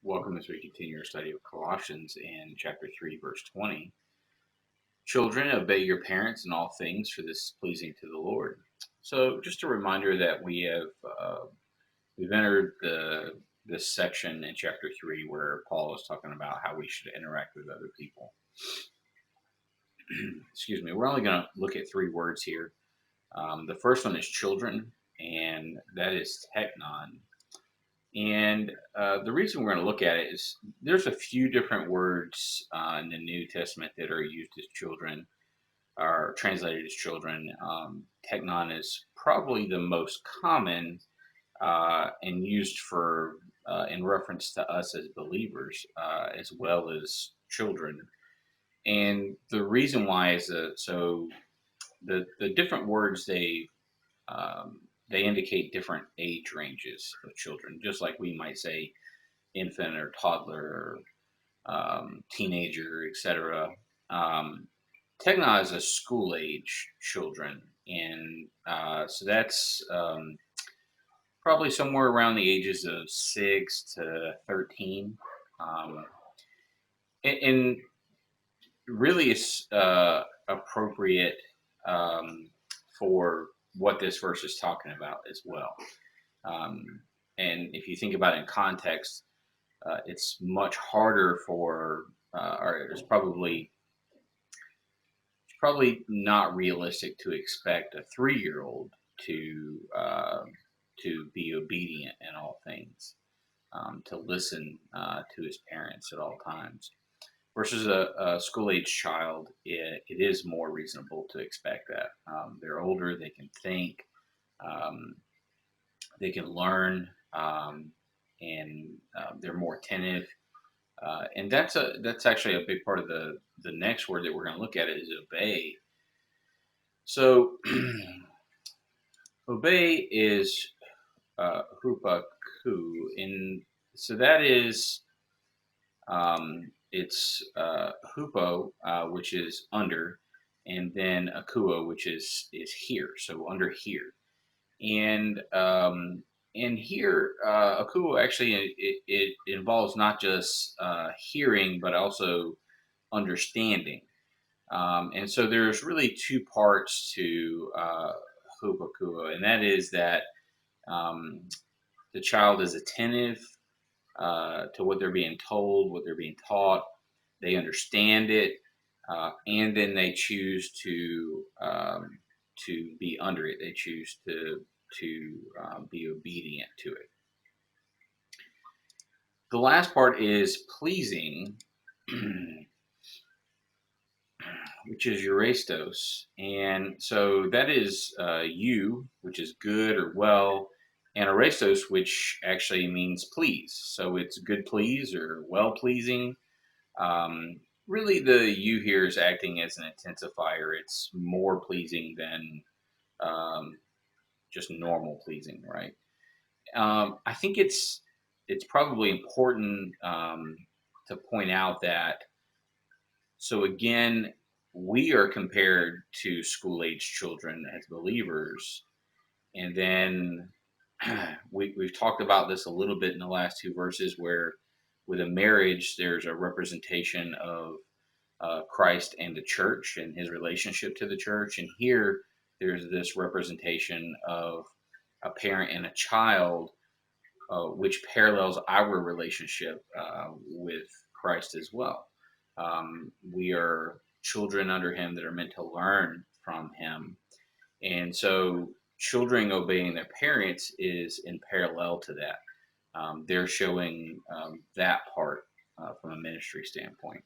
Welcome as we continue our study of Colossians in chapter 3, verse 20. Children, obey your parents in all things, for this is pleasing to the Lord. So, just a reminder that we've entered this section in chapter 3 where Paul is talking about how we should interact with other people. Excuse me. We're only going to look at three words here. The first one is children, and that is teknon. And the reason we're going to look at it is there's a few different words in the New Testament that are used as children, or translated as children. Teknon is probably the most common and used for in reference to us as believers, as well as children. And the reason why is the different words they indicate different age ranges of children, just like we might say infant or toddler or teenager, etc. Tekna is a school age children, and so that's probably somewhere around the ages of 6 to 13. Um, and really is appropriate for what this verse is talking about as well. Um, and if you think about it in context, it's much harder or it's probably not realistic to expect a 3-year old to be obedient in all things, to listen to his parents at all times. Versus a school age child, it is more reasonable to expect that. They're older, they can think, um, they can learn, and they're more attentive. And that's actually a big part of the next word that we're going to look at is obey. So obey is hupaku, and so that is it's hupo, which is under, and then akua, which is here. So under here, and here akua actually it involves not just hearing but also understanding. And so there's really two parts to hupakua, and that is that um, the child is attentive to what they're being told, what they're being taught. They understand it, and then they choose to be under it. They choose to be obedient to it. The last part is pleasing, which is Eurastos. And so that is you, which is good or well, and Arestos, which actually means please. So it's good please or well pleasing. Really, the you here is acting as an intensifier. It's more pleasing than um, just normal pleasing, right? I think it's probably important to point out that so again, we are compared to school age children as believers. And then we've talked about this a little bit in the last two verses where with a marriage, there's a representation of Christ and the church and his relationship to the church. And here, there's this representation of a parent and a child, which parallels our relationship with Christ as well. We are children under him that are meant to learn from him. And so children obeying their parents is in parallel to that. They're showing that part from a ministry standpoint.